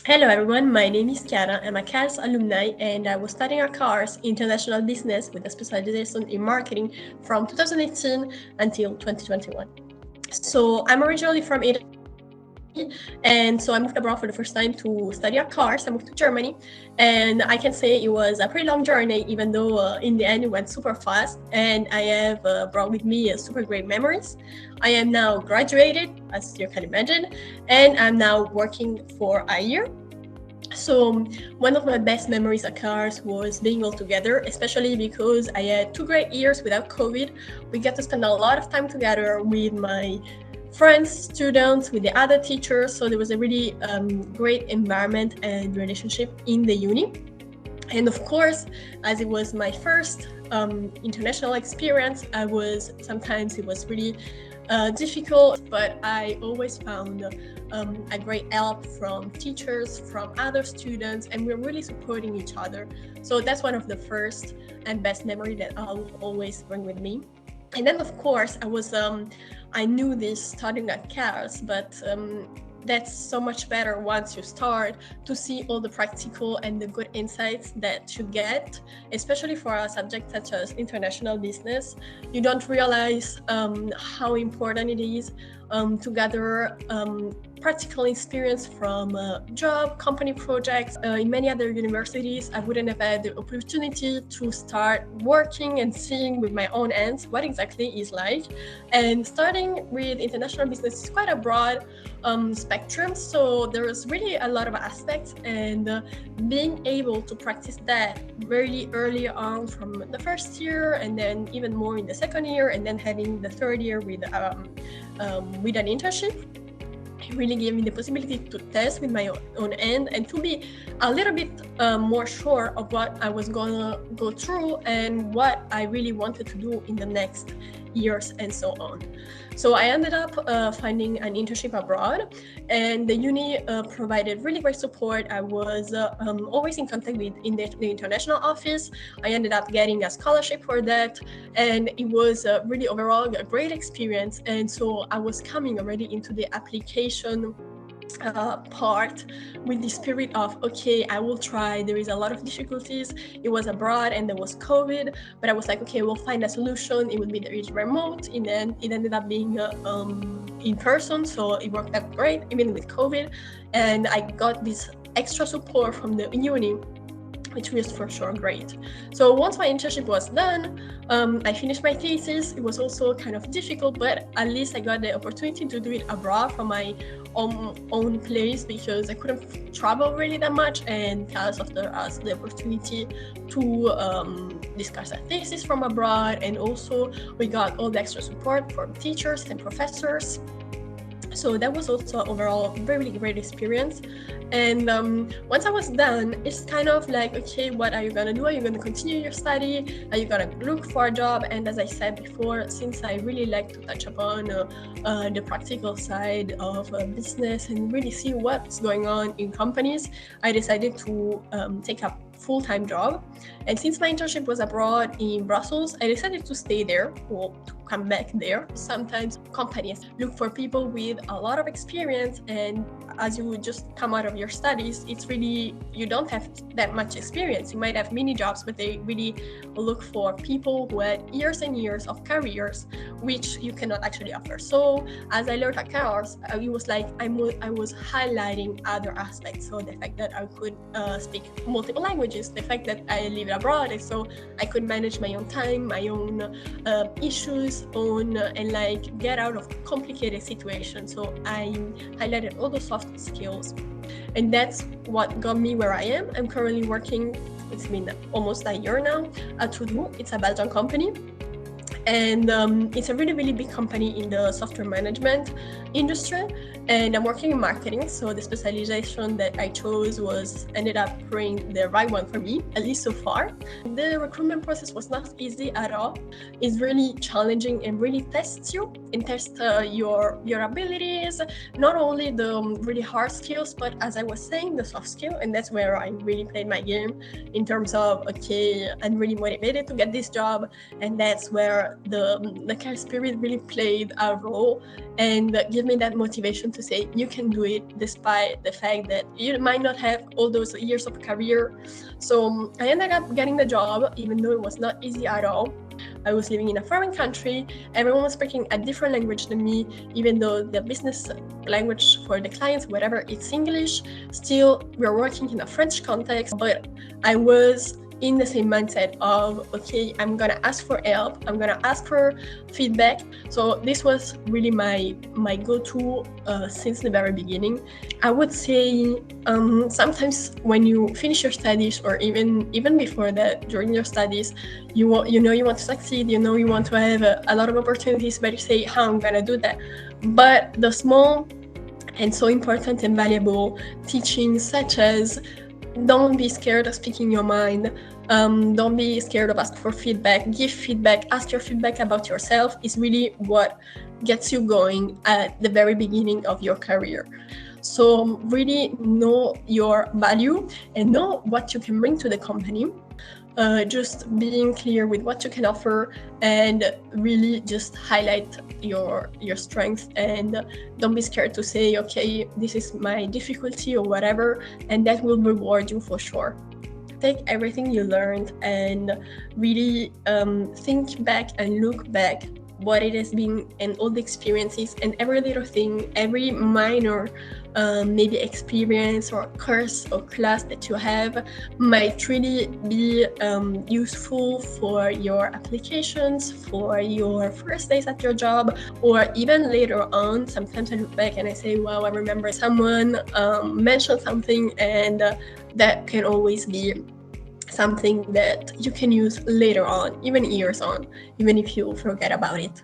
Hello everyone, my name is Chiara. I'm a Karls alumni and I was studying at Karls International Business with a specialization in marketing from 2018 until 2021. So I'm originally from Italy, and so I moved abroad for the first time to study at Karls. I moved to Germany, and I can say it was a pretty long journey, even though in the end it went super fast, and I have brought with me super great memories. I am now graduated, as you can imagine, and I'm now working for a year. So one of my best memories at Cars was being all together, especially because I had 2 great years without COVID. We got to spend a lot of time together with my friends, students, with the other teachers. So there was a really great environment and relationship in the uni. And of course, as it was my first international experience, sometimes it was really difficult, but I always found a great help from teachers, from other students, and we're really supporting each other. So that's one of the first and best memory that I'll always bring with me. And then, of course, I knew this starting at Karls, but that's so much better once you start to see all the practical and the good insights that you get, especially for a subject such as international business. You don't realize how important it is to gather practical experience from job, company projects. In many other universities, I wouldn't have had the opportunity to start working and seeing with my own hands what exactly is like. And starting with international business is quite a broad spectrum, so there is really a lot of aspects, and being able to practice that very early on from the first year, and then even more in the second year, and then having the third year with an internship, really gave me the possibility to test with my own end and to be a little bit more sure of what I was gonna go through and what I really wanted to do in the next years and so on. So I ended up finding an internship abroad, and the uni provided really great support. I was always in contact with the international office. I ended up getting a scholarship for that, and it was really overall a great experience. And so I was coming already into the application part with the spirit of, okay, I will try. There is a lot of difficulties. It was abroad and there was COVID, but I was like, okay, we'll find a solution. It would be remote, and then it ended up being in person, so it worked out great even with COVID. And I got this extra support from the uni, which was for sure great. So once my internship was done, I finished my thesis. It was also kind of difficult, but at least I got the opportunity to do it abroad from my own place, because I couldn't travel really that much, and Karls offered us the opportunity to discuss a thesis from abroad, and also we got all the extra support from teachers and professors. So that was also overall very great experience. And once I was done, it's kind of like, okay, what are you gonna do? Are you gonna continue your study? Are you gonna look for a job? And as I said before, since I really like to touch upon the practical side of business and really see what's going on in companies, I decided to take up full-time job. And since my internship was abroad in Brussels, I decided to stay there or to come back there. Sometimes companies look for people with a lot of experience, and as you would just come out of your studies, it's really, you don't have that much experience. You might have mini jobs, but they really look for people who had years and years of careers, which you cannot actually offer. So as I learned at Karls, it was like I was highlighting other aspects. So the fact that I could speak multiple languages, the fact that I lived abroad, and so I could manage my own time, my own issues, and like get out of complicated situations. So I highlighted all those soft skills, and that's what got me where I am. I'm currently working, it's been almost a year now, at Odoo. It's a Belgian company, and it's a really big company in the software management industry, and I'm working in marketing. So the specialization that I chose ended up being the right one for me, at least so far. The recruitment process was not easy at all. It's really challenging and really tests you and tests your abilities, not only the really hard skills, but as I was saying, the soft skill. And that's where I really played my game in terms of, okay, I'm really motivated to get this job, and that's where the care spirit really played a role and give me that motivation to say you can do it despite the fact that you might not have all those years of career. So I ended up getting the job, even though it was not easy at all. I was living in a foreign country. Everyone was speaking a different language than me, even though the business language for the clients, whatever, it's English. Still, we're working in a French context, but I was in the same mindset of, okay, I'm gonna ask for help, I'm gonna ask for feedback. So this was really my go-to since the very beginning. I would say sometimes when you finish your studies, or even before that, during your studies, you want to succeed, you want to have a lot of opportunities, but you say, how I'm gonna do that? But the small and so important and valuable teachings, such as don't be scared of speaking your mind. Don't be scared of asking for feedback. Give feedback. Ask your feedback about yourself is really what gets you going at the very beginning of your career. So really know your value and know what you can bring to the company. Just being clear with what you can offer, and really just highlight your strengths, and don't be scared to say, okay, this is my difficulty or whatever, and that will reward you for sure. Take everything you learned and really think back and look back what it has been, and all the experiences and every little thing, every minor maybe experience or course or class that you have might really be useful for your applications, for your first days at your job, or even later on. Sometimes I look back and I say, wow, I remember someone mentioned something, and that can always be something that you can use later on, even years on, even if you forget about it.